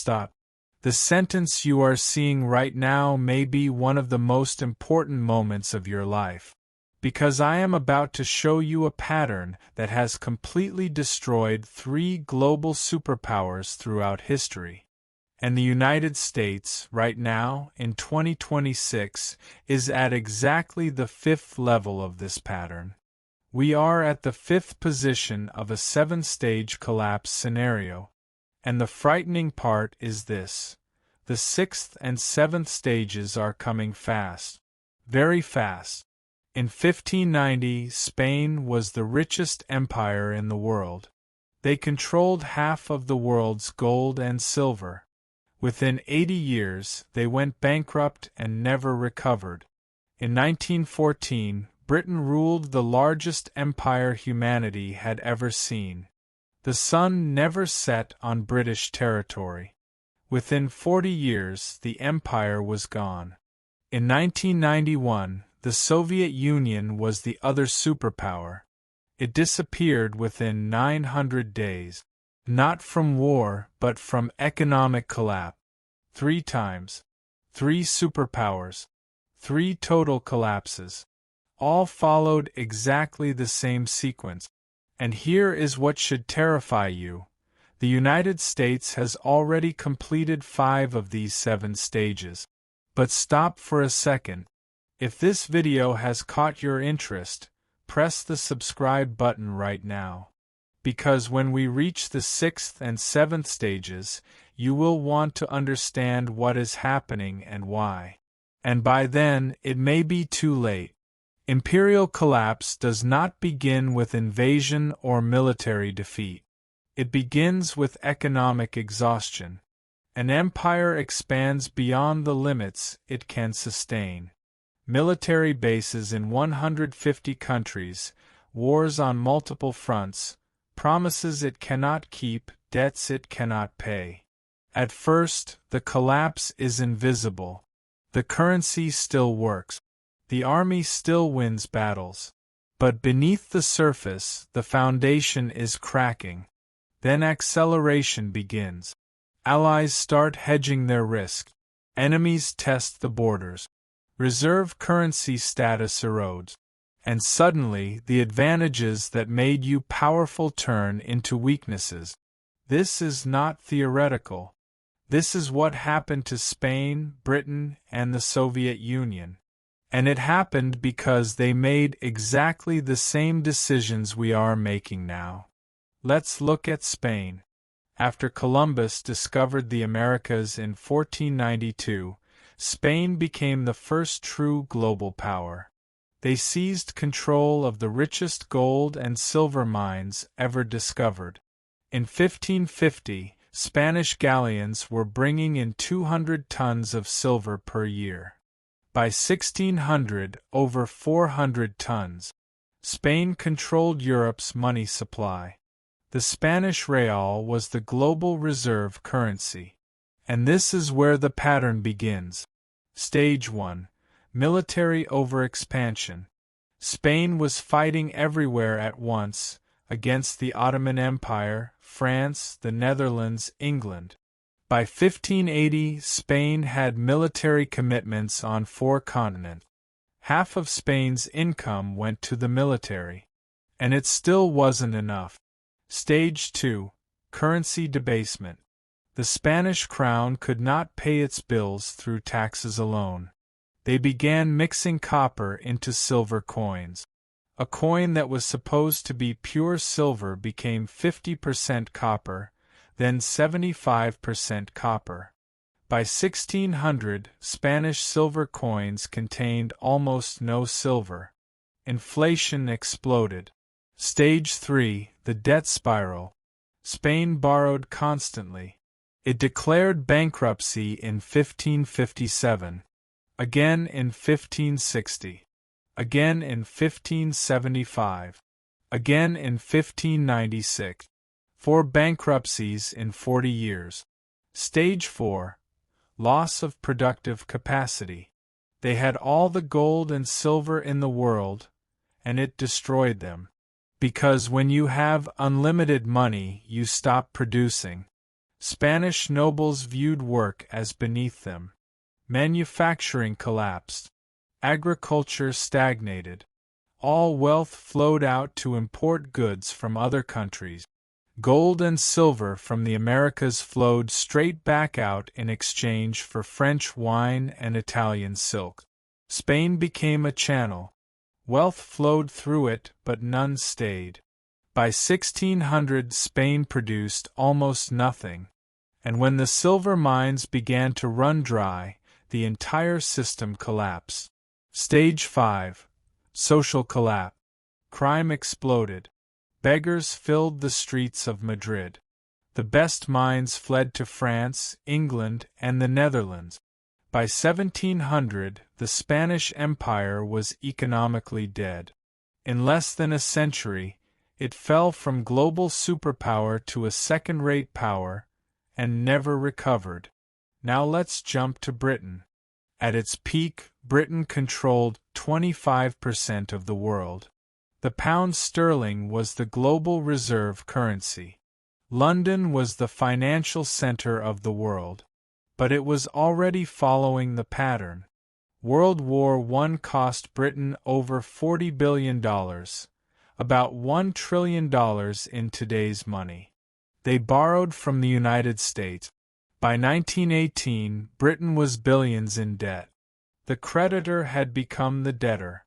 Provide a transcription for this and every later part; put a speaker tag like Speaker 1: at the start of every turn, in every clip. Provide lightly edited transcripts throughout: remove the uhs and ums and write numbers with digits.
Speaker 1: stop. The sentence you are seeing right now may be one of the most important moments of your life, because I am about to show you a pattern that has completely destroyed 3 global superpowers throughout history. And the United States, right now, in 2026, is at exactly the 5th level of this pattern. We are at the 5th position of a 7-stage collapse scenario. And the frightening part is this: the 6th and 7th stages are coming fast. Very fast. In 1590, Spain was the richest empire in the world. They controlled half of the world's gold and silver. Within 80 years, they went bankrupt and never recovered. In 1914, Britain ruled the largest empire humanity had ever seen. The sun never set on British territory. Within 40 years, the empire was gone. In 1991, the Soviet Union was the other superpower. It disappeared within 900 days. Not from war, but from economic collapse. 3 times. 3 superpowers. 3 total collapses. All followed exactly the same sequence. And here is what should terrify you. The United States has already completed 5 of these 7 stages. But stop for a second. If this video has caught your interest, press the subscribe button right now. Because when we reach the 6th and 7th stages, you will want to understand what is happening and why. And by then, it may be too late. Imperial collapse does not begin with invasion or military defeat. It begins with economic exhaustion. An empire expands beyond the limits it can sustain. Military bases in 150 countries, wars on multiple fronts, promises it cannot keep, debts it cannot pay. At first, the collapse is invisible. The currency still works. The army still wins battles. But beneath the surface, the foundation is cracking. Then acceleration begins. Allies start hedging their risk. Enemies test the borders. Reserve currency status erodes. And suddenly, the advantages that made you powerful turn into weaknesses. This is not theoretical. This is what happened to Spain, Britain, and the Soviet Union. And it happened because they made exactly the same decisions we are making now. Let's look at Spain. After Columbus discovered the Americas in 1492, Spain became the first true global power. They seized control of the richest gold and silver mines ever discovered. In 1550, Spanish galleons were bringing in 200 tons of silver per year. By 1600, over 400 tons. Spain controlled Europe's money supply. The Spanish real was the global reserve currency. And this is where the pattern begins. Stage 1. Military overexpansion. Spain was fighting everywhere at once, against the Ottoman Empire, France, the Netherlands, England. By 1580, Spain had military commitments on 4 continents. Half of Spain's income went to the military. And it still wasn't enough. Stage 2. Currency debasement. The Spanish crown could not pay its bills through taxes alone. They began mixing copper into silver coins. A coin that was supposed to be pure silver became 50% copper, then 75% copper. By 1600, Spanish silver coins contained almost no silver. Inflation exploded. Stage 3. The debt spiral. Spain borrowed constantly. It declared bankruptcy in 1557. Again in 1560. Again in 1575. Again in 1596. 4 bankruptcies in 40 years. Stage 4. Loss of productive capacity. They had all the gold and silver in the world, and it destroyed them. Because when you have unlimited money, you stop producing. Spanish nobles viewed work as beneath them. Manufacturing collapsed. Agriculture stagnated. All wealth flowed out to import goods from other countries. Gold and silver from the Americas flowed straight back out in exchange for French wine and Italian silk. Spain became a channel. Wealth flowed through it, but none stayed. By 1600 Spain produced almost nothing, and when the silver mines began to run dry, the entire system collapsed. Stage 5. Social collapse. Crime exploded. Beggars filled the streets of Madrid. The best minds fled to France, England, and the Netherlands. By 1700, the Spanish Empire was economically dead. In less than a century, it fell from global superpower to a second-rate power, and never recovered. Now let's jump to Britain. At its peak, Britain controlled 25% of the world. The pound sterling was the global reserve currency. London was the financial center of the world. But it was already following the pattern. World War I cost Britain over $40 billion, about $1 trillion in today's money. They borrowed from the United States. By 1918, Britain was billions in debt. The creditor had become the debtor.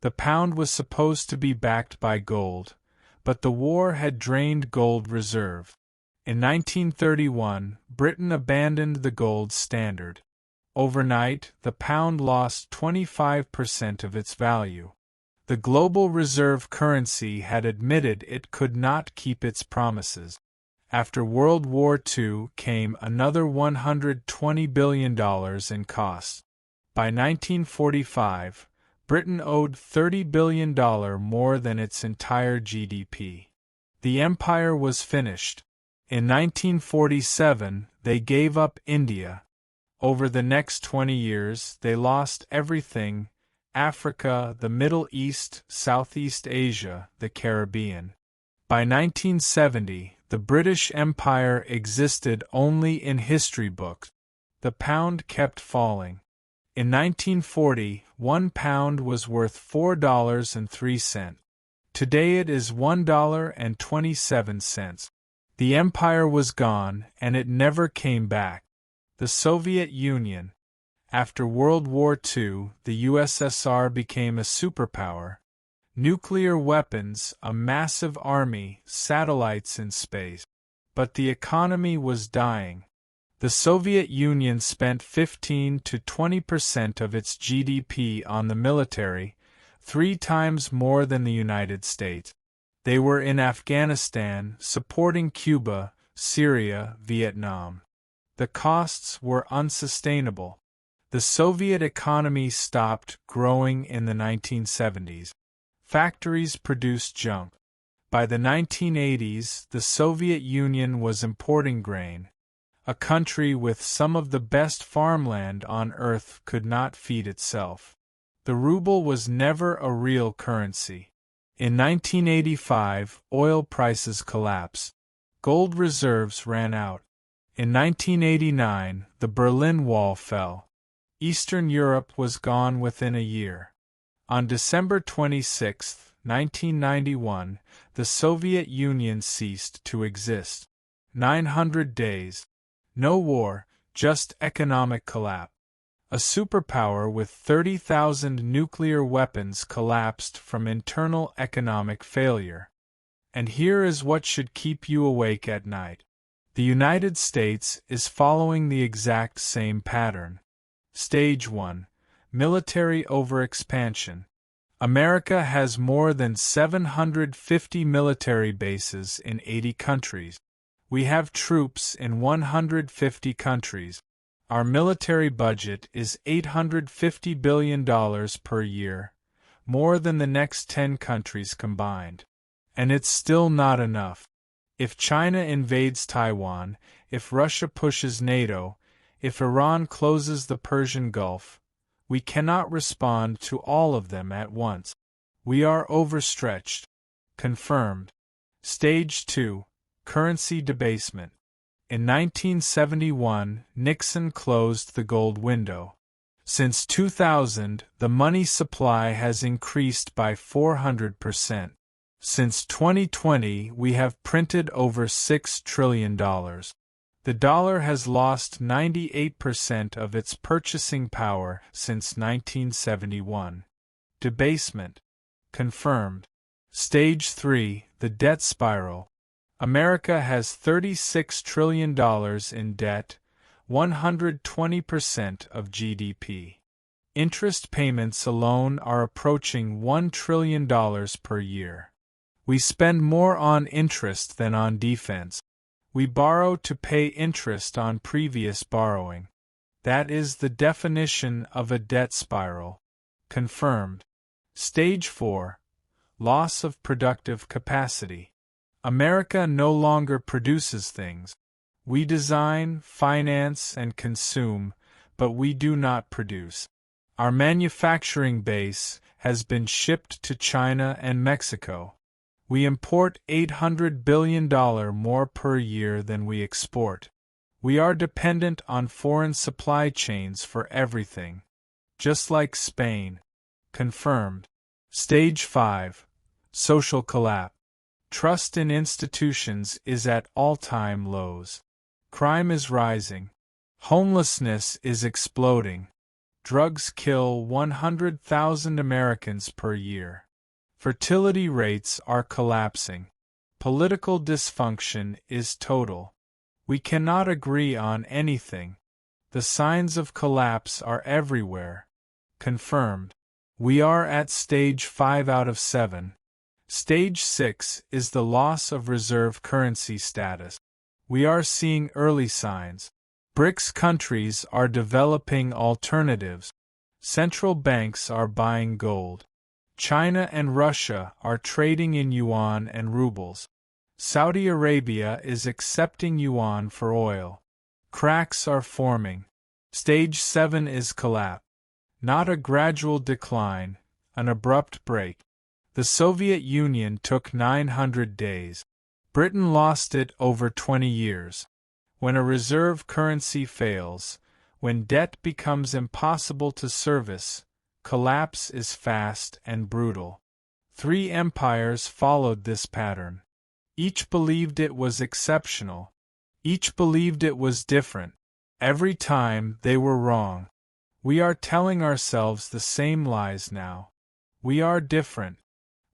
Speaker 1: The pound was supposed to be backed by gold, but the war had drained gold reserve. In 1931, Britain abandoned the gold standard. Overnight, the pound lost 25% of its value. The global reserve currency had admitted it could not keep its promises. After World War II came another $120 billion in costs. By 1945, Britain owed $30 billion more than its entire GDP. The empire was finished. In 1947, they gave up India. Over the next 20 years, they lost everything: Africa, the Middle East, Southeast Asia, the Caribbean. By 1970, the British Empire existed only in history books. The pound kept falling. In 1940, £1 was worth $4.03. Today it is $1.27. The empire was gone, and it never came back. The Soviet Union. After World War II, the USSR became a superpower. Nuclear weapons, a massive army, satellites in space. But the economy was dying. The Soviet Union spent 15 to 20% of its GDP on the military, 3 times more than the United States. They were in Afghanistan, supporting Cuba, Syria, Vietnam. The costs were unsustainable. The Soviet economy stopped growing in the 1970s. Factories produced junk. By the 1980s, the Soviet Union was importing grain. A country with some of the best farmland on earth could not feed itself. The ruble was never a real currency. In 1985, oil prices collapsed. Gold reserves ran out. In 1989, the Berlin Wall fell. Eastern Europe was gone within a year. On December 26, 1991, the Soviet Union ceased to exist. 900 days. No war, just economic collapse. A superpower with 30,000 nuclear weapons collapsed from internal economic failure. And here is what should keep you awake at night. The United States is following the exact same pattern. Stage 1. Military overexpansion. America has more than 750 military bases in 80 countries. We have troops in 150 countries. Our military budget is $850 billion per year, more than the next 10 countries combined. And it's still not enough. If China invades Taiwan, if Russia pushes NATO, if Iran closes the Persian Gulf, we cannot respond to all of them at once. We are overstretched. Confirmed. Stage 2. Currency debasement. In 1971, Nixon closed the gold window. Since 2000, the money supply has increased by 400%. Since 2020, we have printed over $6 trillion. The dollar has lost 98% of its purchasing power since 1971. Debasement. Confirmed. Stage 3, the debt spiral. America has $36 trillion in debt, 120% of GDP. Interest payments alone are approaching $1 trillion per year. We spend more on interest than on defense. We borrow to pay interest on previous borrowing. That is the definition of a debt spiral. Confirmed. Stage 4. Loss of productive capacity. America no longer produces things. We design, finance, and consume, but we do not produce. Our manufacturing base has been shipped to China and Mexico. We import $800 billion more per year than we export. We are dependent on foreign supply chains for everything. Just like Spain. Confirmed. Stage 5. Social collapse. Trust in institutions is at all-time lows. Crime is rising. Homelessness is exploding. Drugs kill 100,000 Americans per year. Fertility rates are collapsing. Political dysfunction is total. We cannot agree on anything. The signs of collapse are everywhere. Confirmed. We are at stage 5 out of 7. Stage 6 is the loss of reserve currency status. We are seeing early signs. BRICS countries are developing alternatives. Central banks are buying gold. China and Russia are trading in yuan and rubles. Saudi Arabia is accepting yuan for oil. Cracks are forming. Stage 7 is collapse. Not a gradual decline, an abrupt break. The Soviet Union took 900 days. Britain lost it over 20 years. When a reserve currency fails, when debt becomes impossible to service, collapse is fast and brutal. 3 empires followed this pattern. Each believed it was exceptional. Each believed it was different. Every time they were wrong. We are telling ourselves the same lies now. We are different.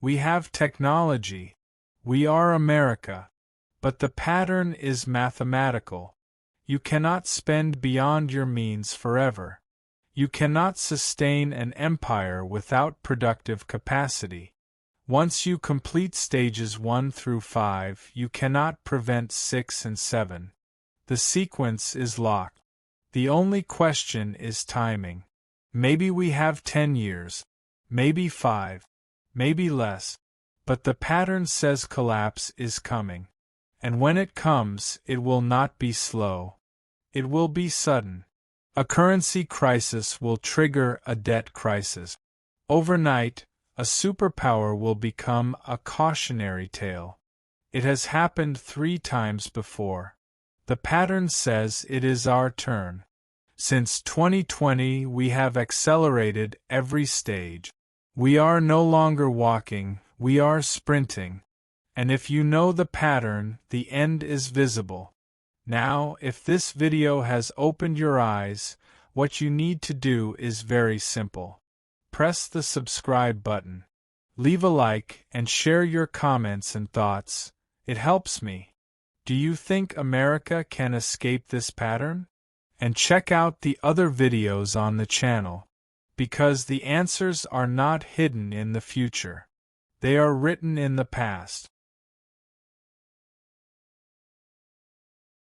Speaker 1: We have technology. We are America. But the pattern is mathematical. You cannot spend beyond your means forever. You cannot sustain an empire without productive capacity. Once you complete stages 1 through 5, you cannot prevent 6 and 7. The sequence is locked. The only question is timing. Maybe we have 10 years. Maybe 5. Maybe less. But the pattern says collapse is coming. And when it comes, it will not be slow. It will be sudden. A currency crisis will trigger a debt crisis. Overnight, a superpower will become a cautionary tale. It has happened 3 times before. The pattern says it is our turn. Since 2020, we have accelerated every stage. We are no longer walking, we are sprinting. And if you know the pattern, the end is visible. Now, if this video has opened your eyes, what you need to do is very simple. Press the subscribe button. Leave a like and share your comments and thoughts. It helps me. Do you think America can escape this pattern? And check out the other videos on the channel. Because the answers are not hidden in the future. They are written in the past.